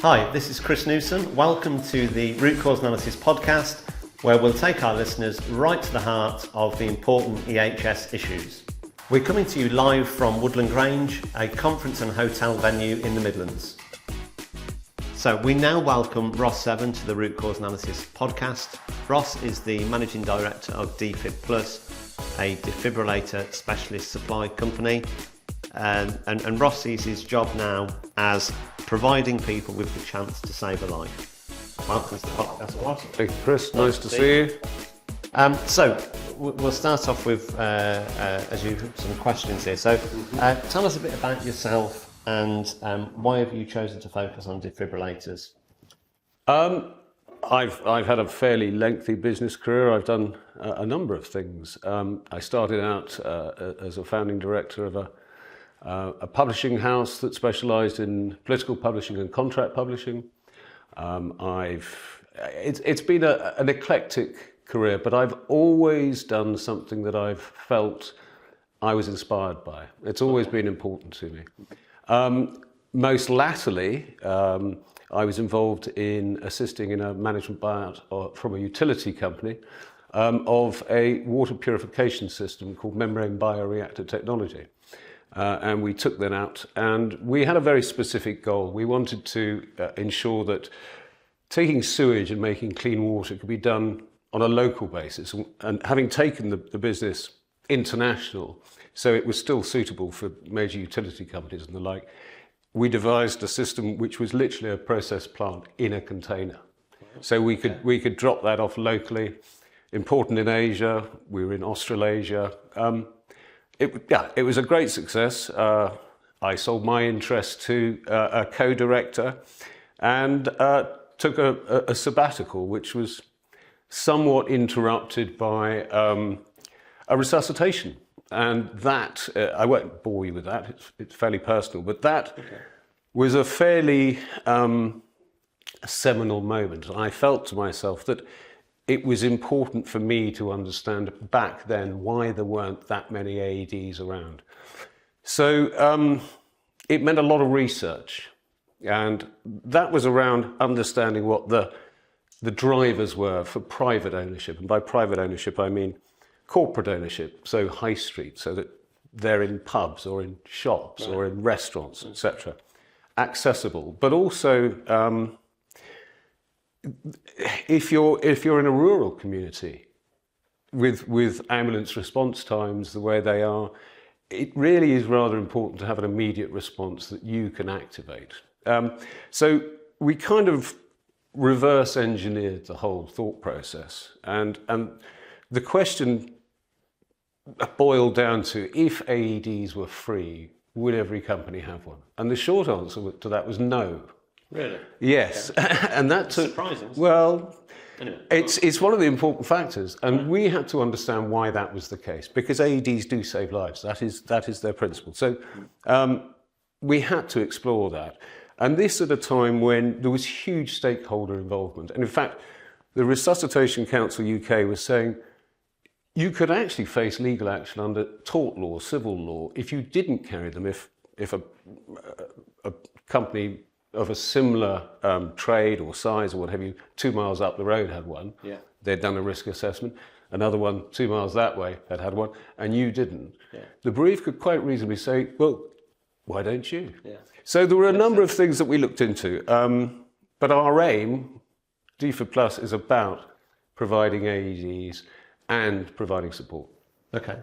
Hi, this is Chris Newson. Welcome to the Root Cause Analysis podcast, where we'll take our listeners right to the heart of the important EHS issues. We're coming to you live from Woodland Grange, a conference and hotel venue in the Midlands. So we now welcome Ross Severn to the Root Cause Analysis podcast. Ross is the Managing Director of Defib Plus, a defibrillator specialist supply company. And Ross sees his job now as providing people with the chance to save a life. Welcome to the podcast, Ross. Thank you, Chris. Nice to see you. So we'll start off with, as usual, some questions here. So tell us a bit about yourself and why have you chosen to focus on defibrillators? I've had a fairly lengthy business career. I've done a number of things. I started out as a founding director of a publishing house that specialised in political publishing and contract publishing. It's been an eclectic career, but I've always done something that I've felt I was inspired by. It's always been important to me. Most latterly, I was involved in assisting in a management buyout from a utility company of a water purification system called membrane bioreactor technology. And we took that out, and we had a very specific goal. We wanted to ensure that taking sewage and making clean water could be done on a local basis. And having taken the business international, so it was still suitable for major utility companies and the like, we devised a system which was literally a process plant in a container. So we could drop that off locally. Important in Asia, we were in Australasia. It was a great success. I sold my interest to a co-director and took a sabbatical, which was somewhat interrupted by a resuscitation. And that, I won't bore you with that, it's fairly personal, but that was a fairly seminal moment. And I felt to myself that it was important for me to understand back then why there weren't that many AEDs around. So it meant a lot of research, and that was around understanding what the drivers were for private ownership. And by private ownership, I mean corporate ownership, so high street, so that they're in pubs or in shops or in restaurants, etc. Accessible, but also if you're in a rural community with ambulance response times the way they are, it really is rather important to have an immediate response that you can activate. So we kind of reverse engineered the whole thought process, and the question boiled down to, if AEDs were free, would every company have one? And the short answer to that was no. Really? Yes, and that's surprising. Well, anyway, it's one of the important factors, and we had to understand why that was the case, because AEDs do save lives. That is their principle. So we had to explore that, and this at a time when there was huge stakeholder involvement. And in fact, the Resuscitation Council UK was saying you could actually face legal action under tort law, civil law, if you didn't carry them. If a company of a similar trade or size or what have you, 2 miles up the road had one, they'd done a risk assessment, another one 2 miles that way had one, and you didn't. The brief could quite reasonably say, well, why don't you? So there were a number of things that we looked into, but our aim, Defib Plus, is about providing AEDs and providing support. Okay.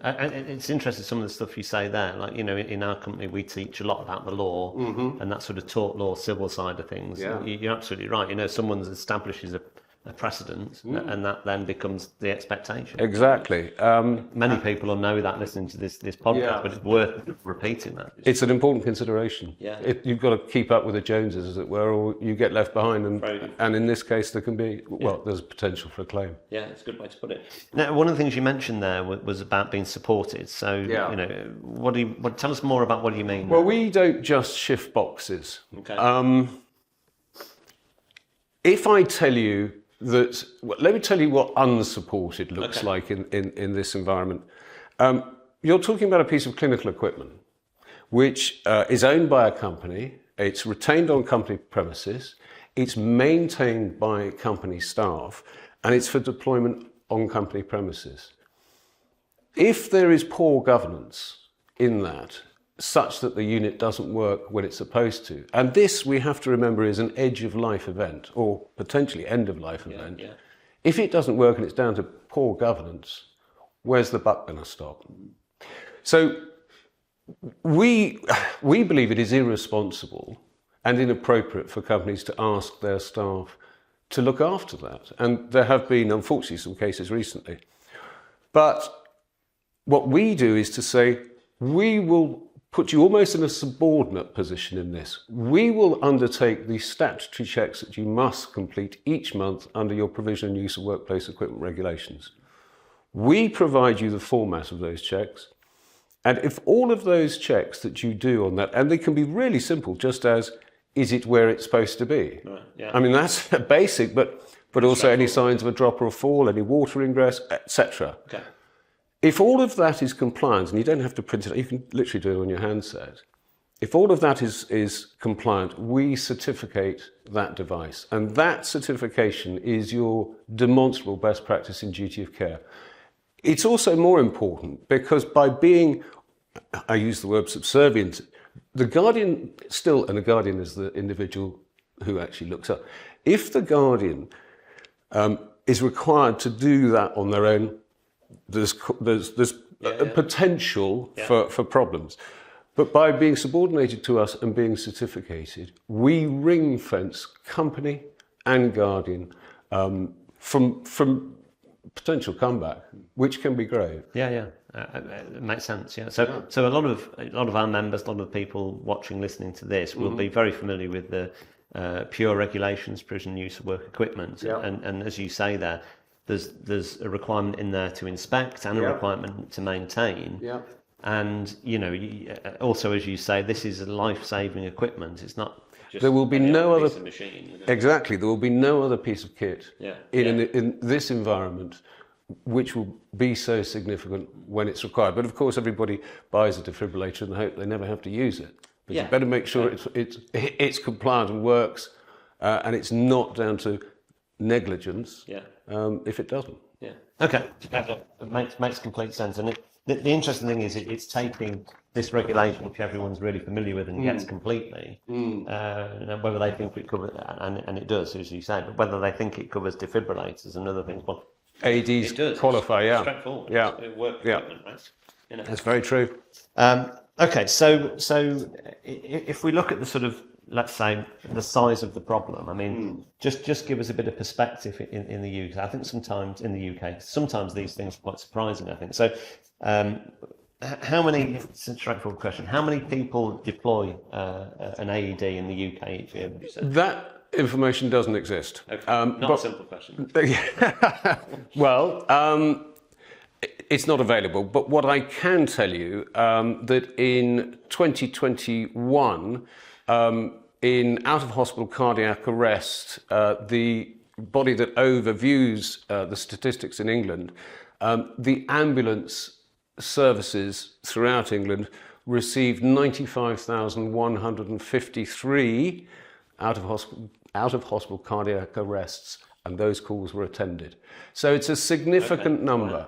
And it's interesting, some of the stuff you say there, like, you know, in our company, we teach a lot about the law and that sort of tort law, civil side of things. You're absolutely right. You know, someone establishes a precedent and that then becomes the expectation. Exactly. Many people will know that listening to this podcast, but it's worth repeating that. It's an important consideration. You've got to keep up with the Joneses, as it were, or you get left behind. And in this case, there can be, there's potential for a claim. Yeah, it's a good way to put it. Now, one of the things you mentioned there was about being supported. So, you know, tell us more about what you mean. Well, we don't just shift boxes. Okay. If I tell you that, let me tell you what unsupported looks like in this environment. You're talking about a piece of clinical equipment which is owned by a company It's retained on company premises, it's maintained by company staff, and it's for deployment on company premises. If there is poor governance in that, such that the unit doesn't work when it's supposed to, and this, we have to remember, is an edge of life event, or potentially end of life event. Yeah. If it doesn't work and it's down to poor governance, where's the buck going to stop? So we believe it is irresponsible and inappropriate for companies to ask their staff to look after that. And there have been, unfortunately, some cases recently. But what we do is to say, we will put you almost in a subordinate position in this. We will undertake the statutory checks that you must complete each month under your provision and use of workplace equipment regulations. We provide you the format of those checks. And if all of those checks that you do on that, and they can be really simple, just as, is it where it's supposed to be? Right, yeah. I mean, that's basic, but also any signs of a drop or a fall, any water ingress, etc. Okay. If all of that is compliant, and you don't have to print it, you can literally do it on your handset. If all of that is compliant, we certificate that device. And that certification is your demonstrable best practice in duty of care. It's also more important because by being, I use the word subservient, the guardian still, and the guardian is the individual who actually looks up. If the guardian is required to do that on their own, there's a potential for problems. But by being subordinated to us and being certificated, we ring fence company and guardian from potential comeback, which can be grave. It makes sense. So a lot of our members, a lot of people watching, listening to this, will be very familiar with the pure regulations, provision and use of work equipment, and as you say there, there's a requirement in there to inspect and a requirement to maintain. And also, as you say, this is life-saving equipment. It's not. There will be no other machine. Exactly. There will be no other piece of kit in this environment which will be so significant when it's required. But of course, everybody buys a defibrillator in the hope they never have to use it. But you better make sure it's compliant and works, and it's not down to negligence. If it doesn't. Okay. It makes complete sense. And the interesting thing is it's taking this regulation, which everyone's really familiar with and gets completely, whether they think it covers, and it does, as you say, but whether they think it covers defibrillators and other things, well, AEDs does qualify, straightforward. Work equipment, right? That's very true. Okay, so if we look at the sort of, let's say, the size of the problem, I mean, just give us a bit of perspective in the UK. I think sometimes in the UK, sometimes these things are quite surprising, I think. So how many, it's a straightforward question, how many people deploy an AED in the UK each year, would you say? That information doesn't exist. Okay. Not a simple question. Well, it's not available, but what I can tell you, that in 2021, in out-of-hospital cardiac arrest, the body that overviews the statistics in England, the ambulance services throughout England received 95,153 out-of-hospital cardiac arrests, and those calls were attended. So it's a significant number.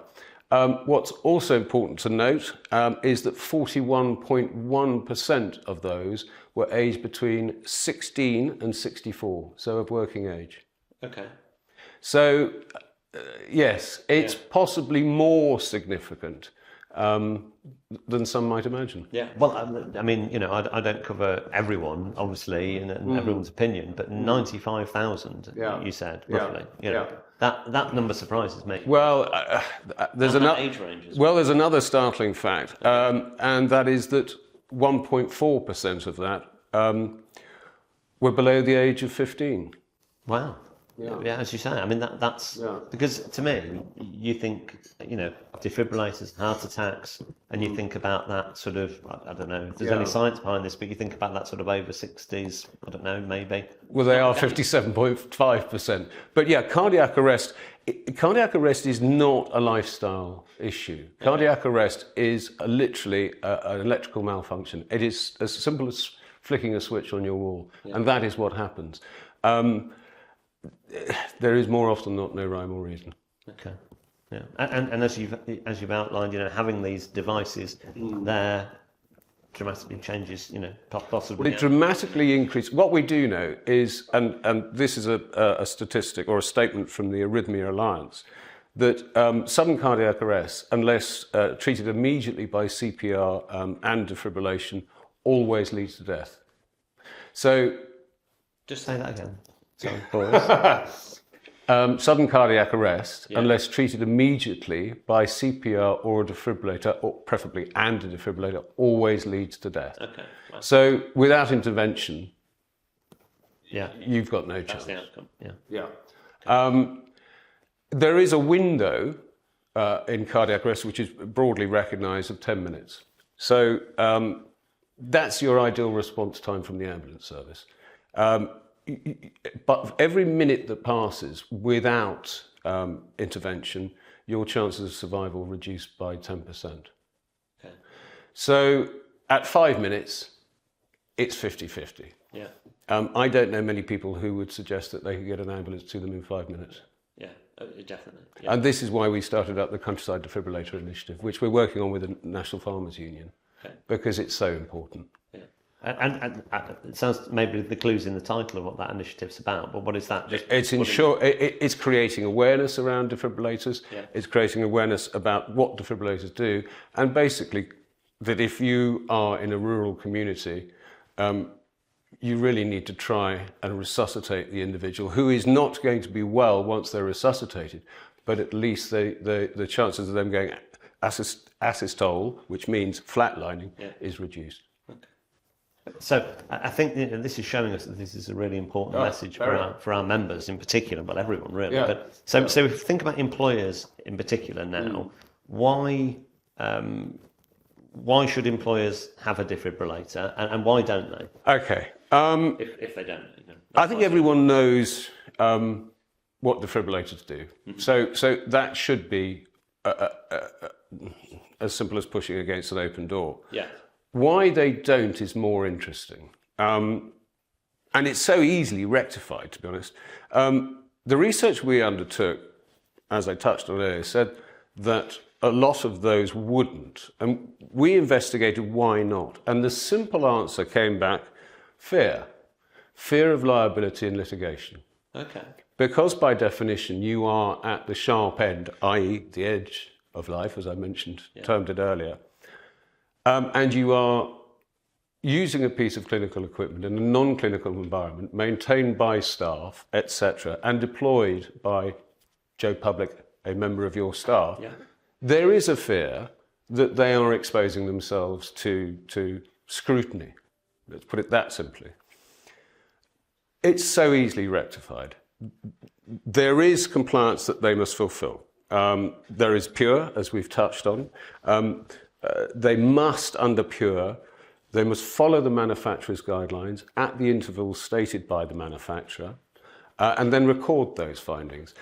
What's also important to note is that 41.1% of those were aged between 16 and 64, so of working age. Okay. So, yes, it's possibly more significant than some might imagine. Yeah. Well, I mean, I don't cover everyone, obviously, and everyone's opinion, but 95,000, you said, roughly. That number surprises me. Well, there's another age range as well. There's another startling fact, and that is that 1.4% of that were below the age of 15. Wow. Yeah, as you say, I mean that's because to me, you think defibrillators, heart attacks, and you think about that sort of, I don't know if there's any science behind this, but you think about that sort of over 60s, I don't know, maybe. Well, they are 57.5%. But cardiac arrest is not a lifestyle issue. Cardiac arrest is literally an electrical malfunction. It is as simple as flicking a switch on your wall. And that is what happens. There is more often than not no rhyme or reason. Okay. Yeah. And as you've outlined, having these devices there dramatically changes, possibly. Well, it dramatically increases. What we do know is, and this is a statistic or a statement from the Arrhythmia Alliance, that sudden cardiac arrest, unless treated immediately by CPR and defibrillation, always leads to death. So, just say that again. Sorry, boys. Sudden cardiac arrest, unless treated immediately by CPR or a defibrillator, or preferably and a defibrillator, always leads to death. Okay. Right. So without intervention, you've got no chance. That's the outcome. Yeah. There is a window in cardiac arrest which is broadly recognised of 10 minutes. So that's your ideal response time from the ambulance service. But every minute that passes without intervention, your chances of survival reduce by 10%. Okay. So at 5 minutes, it's 50-50. Yeah. I don't know many people who would suggest that they could get an ambulance to them in 5 minutes. Yeah, definitely. Yeah. And this is why we started up the Countryside Defibrillator Initiative, which we're working on with the National Farmers Union, because it's so important. Yeah. And it sounds maybe the clue's in the title of what that initiative's about, but what is that? It's creating awareness around defibrillators. Yeah. It's creating awareness about what defibrillators do, and basically that if you are in a rural community, you really need to try and resuscitate the individual who is not going to be well once they're resuscitated, but at least the chances of them going asystole, which means flatlining, is reduced. So I think this is showing us that this is a really important message for our members in particular, but everyone really. Yeah. But so if you think about employers in particular now, why should employers have a defibrillator, and why don't they? Okay. If they don't, I think everyone knows what defibrillators do. Mm-hmm. So that should be as simple as pushing against an open door. Yeah. Why they don't is more interesting. And it's so easily rectified, to be honest. The research we undertook, as I touched on earlier, said that a lot of those wouldn't. And we investigated why not. And the simple answer came back, fear. Fear of liability and litigation. Okay. Because by definition, you are at the sharp end, i.e. the edge of life, as I mentioned, termed it earlier. And you are using a piece of clinical equipment in a non-clinical environment, maintained by staff, etc., and deployed by Joe Public, a member of your staff. Yeah. There is a fear that they are exposing themselves to scrutiny. Let's put it that simply. It's so easily rectified. There is compliance that they must fulfill. There is PURE, as we've touched on. They must, under PURE, they must follow the manufacturer's guidelines at the intervals stated by the manufacturer, and then record those findings.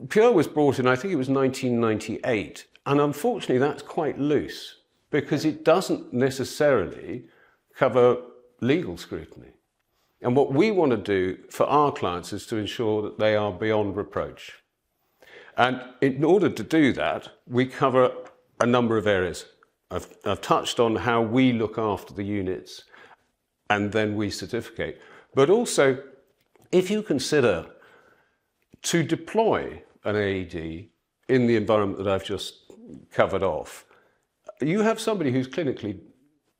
PURE was brought in, I think it was 1998, and unfortunately that's quite loose, because it doesn't necessarily cover legal scrutiny. And what we want to do for our clients is to ensure that they are beyond reproach. And in order to do that, we cover a number of areas. I've touched on how we look after the units and then we certificate. But also, if you consider to deploy an AED in the environment that I've just covered off, you have somebody who's clinically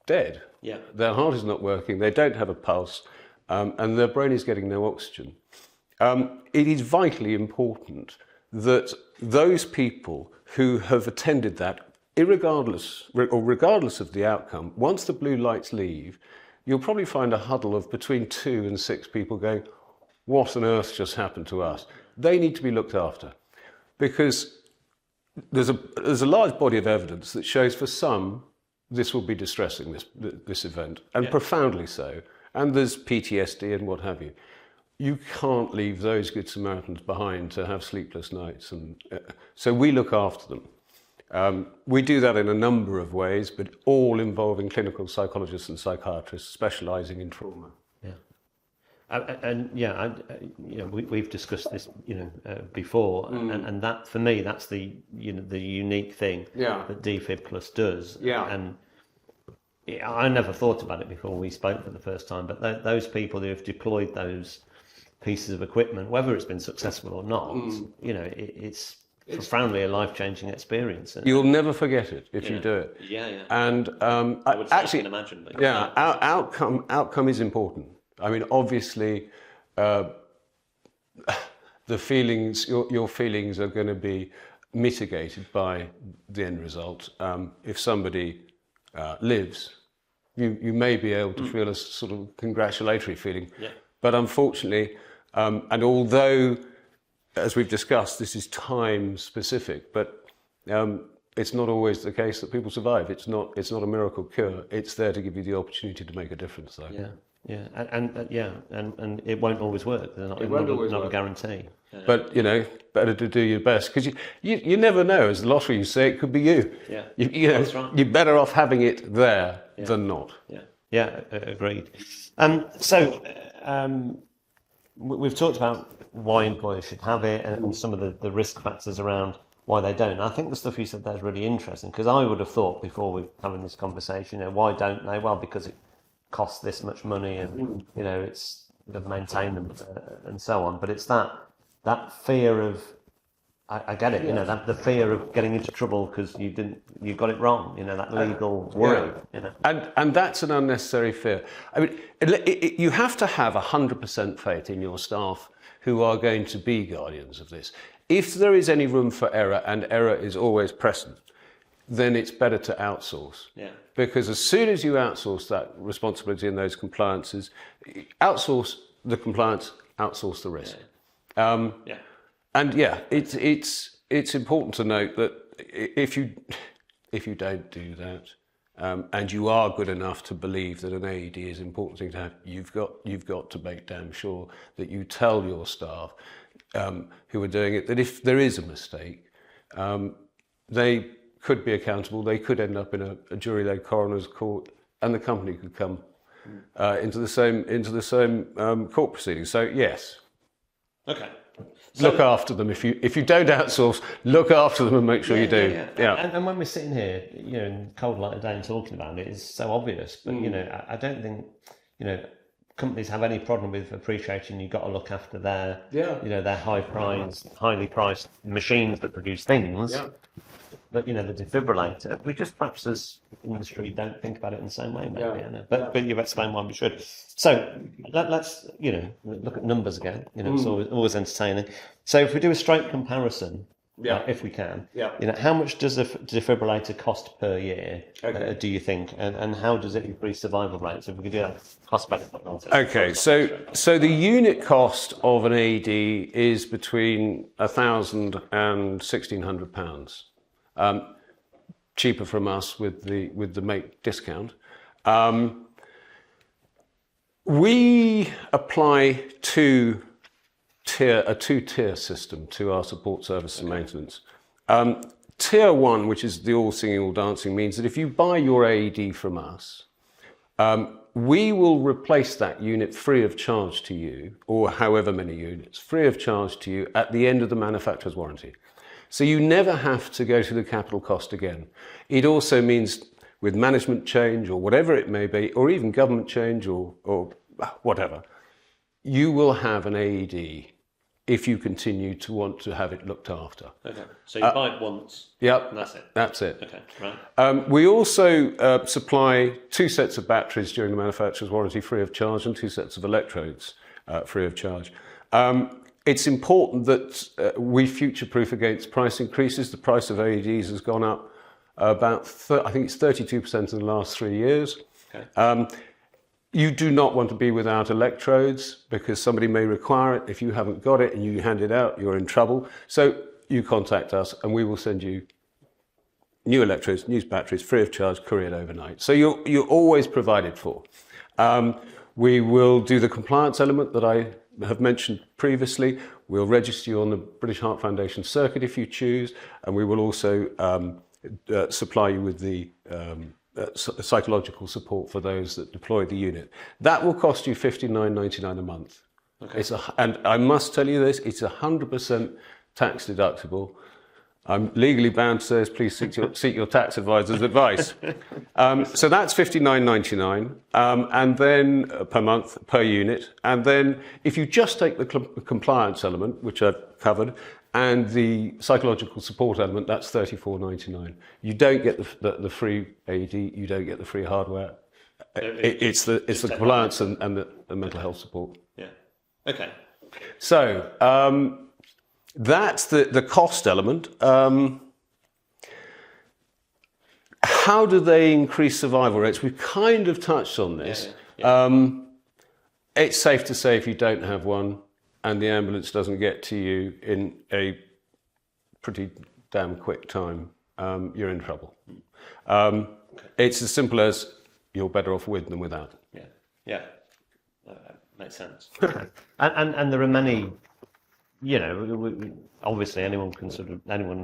dead. Yeah. Their heart is not working, they don't have a pulse, and their brain is getting no oxygen. It is vitally important that those people who have attended that, regardless of the outcome, once the blue lights leave, you'll probably find a huddle of between 2 and 6 people going, what on earth just happened to us? They need to be looked after, because there's a large body of evidence that shows for some this will be distressing, this event, and profoundly so, and there's PTSD and what have you. You can't leave those good Samaritans behind to have sleepless nights, and so we look after them. We do that in a number of ways, but all involving clinical psychologists and psychiatrists specialising in trauma. We've discussed this, before, and that for me, that's the unique thing that Defib Plus does. And I never thought about it before we spoke for the first time, but those people who have deployed those pieces of equipment, whether it's been successful or not, it's profoundly a life-changing experience. You'll never forget it if you do it. And I would actually imagine. But outcome is important. I mean, obviously, the feelings, your feelings are going to be mitigated by the end result. If somebody lives, you may be able to feel a sort of congratulatory feeling. But unfortunately, and although, as we've discussed, this is time specific, but it's not always the case that people survive. It's not a miracle cure. It's there to give you the opportunity to make a difference, though. And it won't always work. It won't always work. A guarantee. But better to do your best, because you never know. As the lottery, you say, it could be you. That's right. You're better off having it there than not. Agreed. We've talked about why employers should have it and some of the risk factors around why they don't. And I think the stuff you said there is really interesting, because I would have thought before we're having this conversation, why don't they? Well, because it costs this much money, and it's to maintain them and so on. But it's that fear of, I get it, that the fear of getting into trouble because you got it wrong, that legal worry, And that's an unnecessary fear. I mean, you have to have 100% faith in your staff who are going to be guardians of this. If there is any room for error, and error is always present, then it's better to outsource. Because as soon as you outsource that responsibility and those compliances, outsource the compliance, outsource the risk. And it's important to note that if you don't do that, and you are good enough to believe that an AED is an important thing to have, you've got to make damn sure that you tell your staff who are doing it that if there is a mistake, they could be accountable. They could end up in a jury-led coroner's court, and the company could come into the same court proceedings. So yes. Okay. Look after them. If you don't outsource, look after them and make sure you do. And when we're sitting here, in cold light of day and talking about it, it's so obvious. But I don't think companies have any problem with appreciating you've got to look after their their highly priced machines that produce things. But the defibrillator, we just perhaps as industry don't think about it in the same way, maybe. But you've explained why we should. So let's look at numbers again. It's always entertaining. So if we do a straight comparison, if we can, how much does a defibrillator cost per year? Do you think, and how does it increase survival rates? If we could do that cost benefit. Okay, so the unit cost of an AED is between £1,000 and £1,600. Cheaper from us with the make discount. We apply a two-tier system to our support service and maintenance. Tier 1, which is the all singing, all dancing, means that if you buy your AED from us, we will replace that unit free of charge to you, or however many units, free of charge to you at the end of the manufacturer's warranty. So you never have to go to the capital cost again. It also means with management change or whatever it may be, or even government change or whatever, you will have an AED if you continue to want to have it looked after. Okay, so you buy it once, and that's it? That's it. Okay, right. We also supply 2 sets of batteries during the manufacturer's warranty free of charge, and 2 sets of electrodes free of charge. It's important that we future-proof against price increases. The price of AEDs has gone up about, I think it's 32% in the last 3 years. Okay. You do not want to be without electrodes because somebody may require it. If you haven't got it and you hand it out, you're in trouble. So you contact us and we will send you new electrodes, new batteries, free of charge, couriered overnight. So you're always provided for. We will do the compliance element that I have mentioned previously. We'll register you on the British Heart Foundation circuit if you choose, and we will also supply you with the psychological support for those that deploy the unit. That will cost you £59.99 a month. Okay. And I must tell you this, it's 100% tax deductible. I'm legally bound to say this, please seek your tax advisor's advice. So that's £59.99 and then per month, per unit. And then if you just take the compliance element, which I've covered, and the psychological support element, that's £34.99. You don't get the free AED, you don't get the free hardware. It's the compliance and the mental health support. Yeah. Okay. So that's the cost element. How do they increase survival rates? We've kind of touched on this. It's safe to say if you don't have one and the ambulance doesn't get to you in a pretty damn quick time, you're in trouble. It's as simple as you're better off with than without. Yeah. Makes sense. and there are many, obviously anyone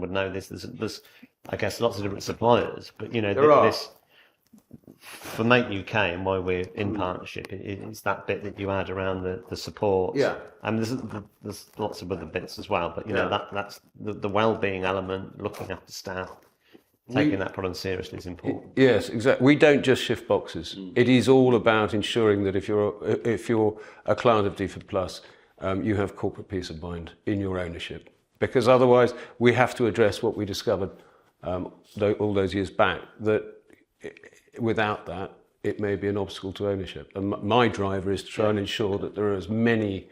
would know this. There's I guess lots of different suppliers, but this for Make UK and why we're in partnership, it's that bit that you add around the support. Yeah. And there's lots of other bits as well, but that's the well-being element, looking after staff. Taking that problem seriously is important. Yes, exactly. We don't just shift boxes. It is all about ensuring that if you're a client of Defib Plus, you have corporate peace of mind in your ownership. Because otherwise, we have to address what we discovered all those years back, that without that, it may be an obstacle to ownership. And my driver is to try and ensure that there are as many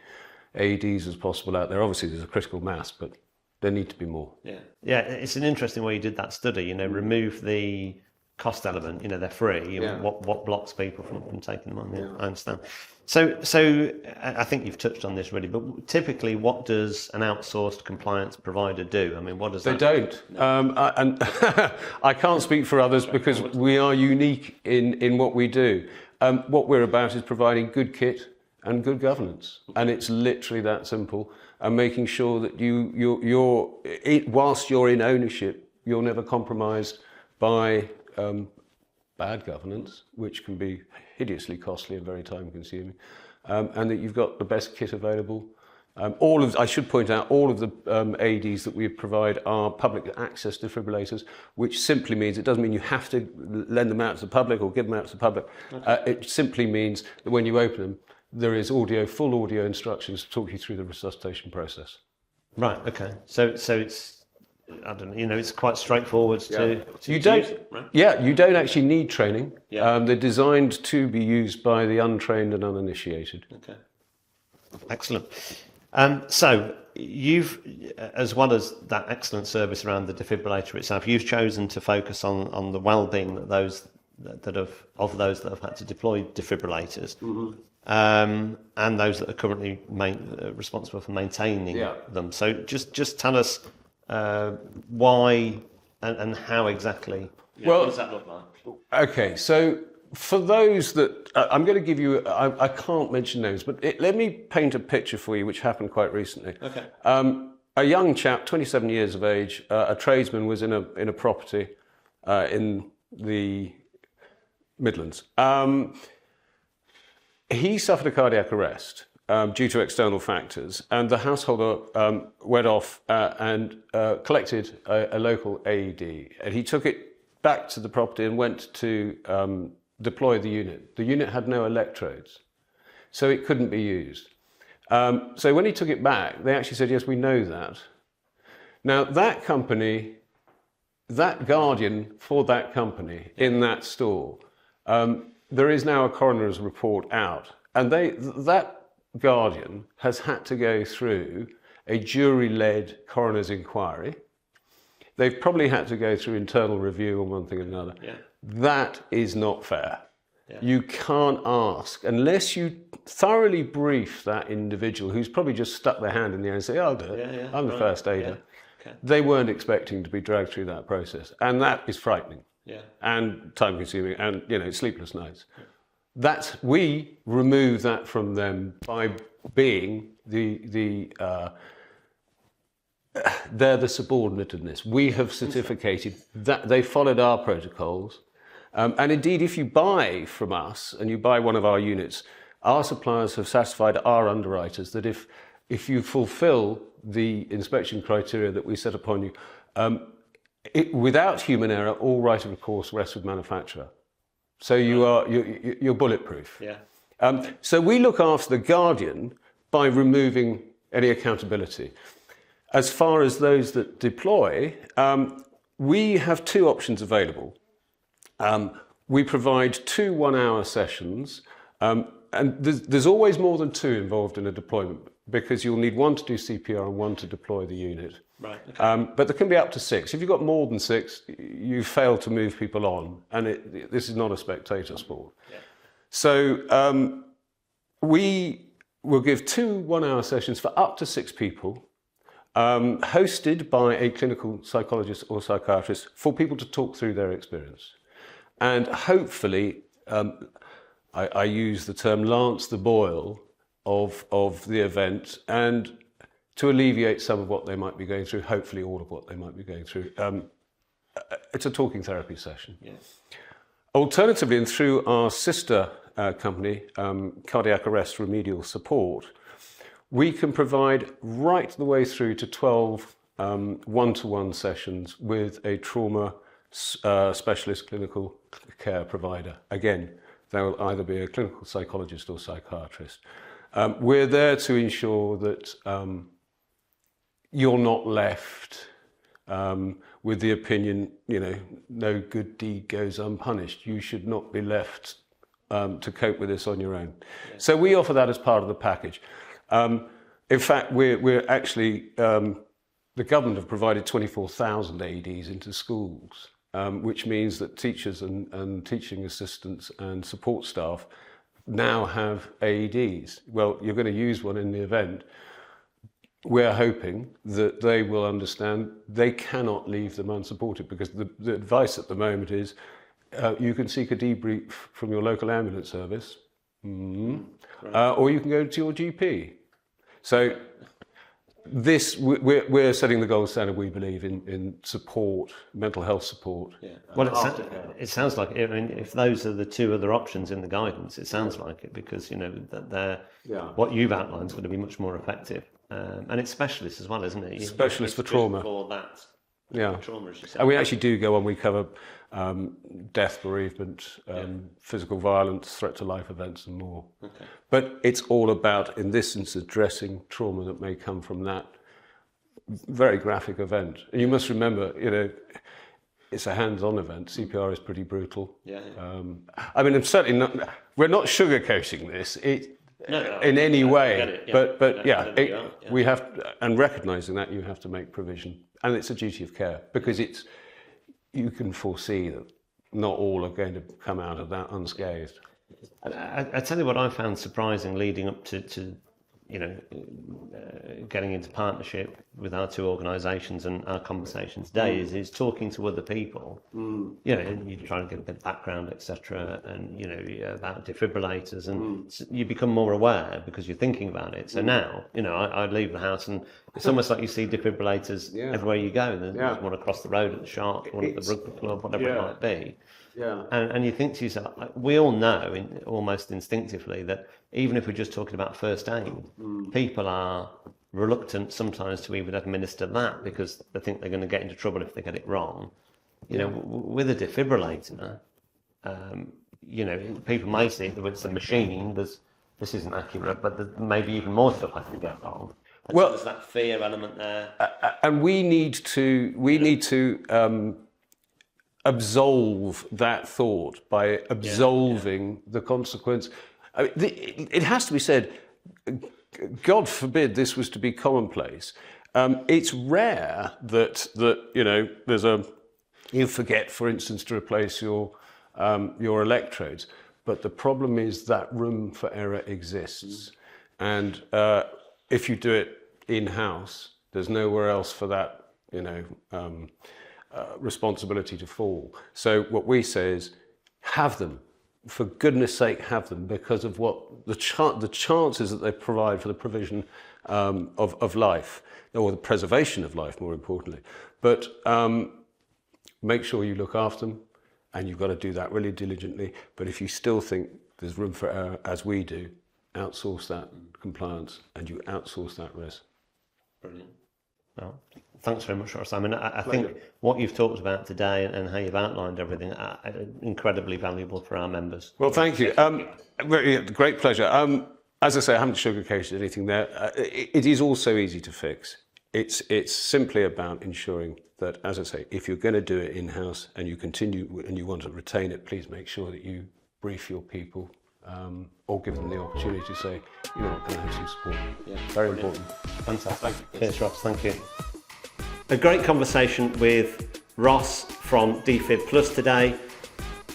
AEDs as possible out there. Obviously, there's a critical mass, but there need to be more. Yeah. It's an interesting way you did that study. Remove the cost element. They're free. What blocks people from taking them on? Yeah, I understand. So I think you've touched on this really. But typically, what does an outsourced compliance provider do? I mean, what does they don't? And I can't speak for others because we are unique in what we do. What we're about is providing good kit and good governance, and it's literally that simple. And making sure that whilst you're in ownership, you're never compromised by bad governance, which can be hideously costly and very time-consuming, and that you've got the best kit available. I should point out, all of the AEDs that we provide are public access defibrillators, which simply means, it doesn't mean you have to lend them out to the public or give them out to the public. Okay. It simply means that when you open them, there is full audio instructions to talk you through the resuscitation process. Right. Okay. So it's, I don't know. It's quite straightforward to you use, right? Yeah, you don't actually need training. Yeah. They're designed to be used by the untrained and uninitiated. Okay. Excellent. So you've, as well as that excellent service around the defibrillator itself, you've chosen to focus on the well-being that those that have had to deploy defibrillators. Mm-hmm. And those that are currently responsible for maintaining them. So just tell us why and how exactly. What does that look like? Okay, so for those that I'm going to give you, I can't mention names, but let me paint a picture for you, which happened quite recently. Okay. A young chap, 27 years of age, a tradesman, was in a property in the Midlands. He suffered a cardiac arrest due to external factors, and the householder went off and collected a local AED, and he took it back to the property and went to deploy the unit. The unit had no electrodes, so it couldn't be used. So when he took it back, they actually said, yes, we know that. Now that company, that guardian for that company in that store, there is now a coroner's report out, and that guardian has had to go through a jury-led coroner's inquiry. They've probably had to go through internal review on one thing and another. Yeah. That is not fair. Yeah. You can't ask, unless you thoroughly brief that individual who's probably just stuck their hand in the air and say, I'll do it, I'm the first aider. Yeah. Okay. They weren't expecting to be dragged through that process, and that is frightening. Yeah. And time consuming, and sleepless nights. Yeah. We remove that from them by being the they're the subordinate in this. We have certificated that they followed our protocols. And indeed, if you buy from us and you buy one of our units, our suppliers have satisfied our underwriters that if you fulfill the inspection criteria that we set upon you, without human error, all right of recourse rests with manufacturer. So you're bulletproof. Yeah. So we look after the guardian by removing any accountability. As far as those that deploy, we have two options available. We provide 2 one-hour sessions, and there's always more than 2 involved in a deployment because you'll need 1 to do CPR and 1 to deploy the unit. Right. Okay. But there can be up to 6. If you've got more than 6, you fail to move people on, and this is not a spectator sport. Yeah. So we will give 2 one-hour sessions for up to 6 people, hosted by a clinical psychologist or psychiatrist for people to talk through their experience. And hopefully, I use the term lance the boil of the event and to alleviate some of what they might be going through, hopefully all of what they might be going through. It's a talking therapy session. Yes. Alternatively, and through our sister company, Cardiac Arrest Remedial Support, we can provide right the way through to 12 one-to-one sessions with a trauma specialist clinical care provider. Again, they will either be a clinical psychologist or psychiatrist. We're there to ensure that you're not left with the opinion, no good deed goes unpunished. You should not be left to cope with this on your own. Yeah. So we offer that as part of the package. In fact, we're actually, the government have provided 24,000 AEDs into schools, which means that teachers and teaching assistants and support staff now have AEDs. Well, you're going to use one in the event. We're hoping that they will understand they cannot leave them unsupported because the advice at the moment is you can seek a debrief from your local ambulance service, or you can go to your GP. So we're setting the gold standard, we believe, in support, mental health support. Yeah. Well, it sounds like it. I mean, if those are the 2 other options in the guidance, it sounds like it because, that what you've outlined is going to be much more effective. And it's specialist as well, isn't it? Specialist for trauma. For that. Yeah. Trauma, as you said. And we actually do go on, we cover death, bereavement, physical violence, threat to life events and more. Okay. But it's all about, in this instance, addressing trauma that may come from that very graphic event. And you must remember, it's a hands-on event. CPR is pretty brutal. Yeah. I mean, I'm certainly not, we're not sugarcoating this in any way. But we have, and recognising that, you have to make provision. And it's a duty of care because you can foresee that not all are going to come out of that unscathed. I tell you what I found surprising leading up to getting into partnership with our 2 organisations and our conversations today is talking to other people. You try and get a bit of background, etc., and about defibrillators, and you become more aware because you're thinking about it. So now, I leave the house and it's almost like you see defibrillators everywhere you go. There's one across the road at the shop, one at the rugby club, whatever it might be. Yeah. And you think to yourself, we all know almost instinctively that even if we're just talking about first aid, people are reluctant sometimes to even administer that because they think they're going to get into trouble if they get it wrong. With a defibrillator, people may see that it's a machine. This isn't accurate, but there's maybe even more stuff I could get wrong. And so there's that fear element there. And we need to absolve that thought by absolving the consequence. I mean, it has to be said, God forbid this was to be commonplace. It's rare that you forget, for instance, to replace your electrodes. But the problem is that room for error exists. And if you do it in-house, there's nowhere else for that, responsibility to fall. So what we say is, have them. for goodness sake, have them, because of what the chances that they provide for the provision of life, or the preservation of life, more importantly. But make sure you look after them, and you've got to do that really diligently. But if you still think there's room for error, as we do, outsource that compliance and you outsource that risk. Brilliant. Well, thanks very much, Ross. I mean, I think what you've talked about today and how you've outlined everything are incredibly valuable for our members. Well, thank you. Great pleasure. As I say, I haven't sugarcoated anything there. It is also easy to fix. It's simply about ensuring that, as I say, if you're going to do it in-house and you continue and you want to retain it, please make sure that you brief your people or give them the opportunity to say, you know, can I have some support? Yeah, very brilliant. important. Fantastic. Thank you. Cheers, Ross. Thank you. A great conversation with Ross from Defib Plus today.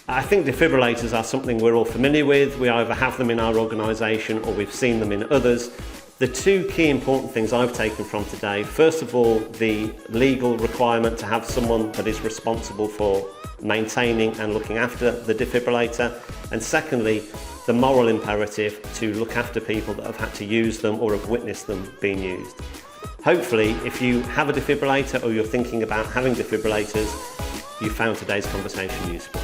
I think defibrillators are something we're all familiar with. We either have them in our organisation or we've seen them in others. The two key important things I've taken from today, first of all, the legal requirement to have someone that is responsible for maintaining and looking after the defibrillator, and secondly, the moral imperative to look after people that have had to use them or have witnessed them being used. Hopefully, if you have a defibrillator or you're thinking about having defibrillators, you found today's conversation useful.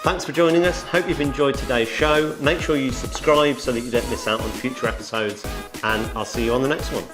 Thanks for joining us. Hope you've enjoyed today's show. Make sure you subscribe so that you don't miss out on future episodes, and I'll see you on the next one.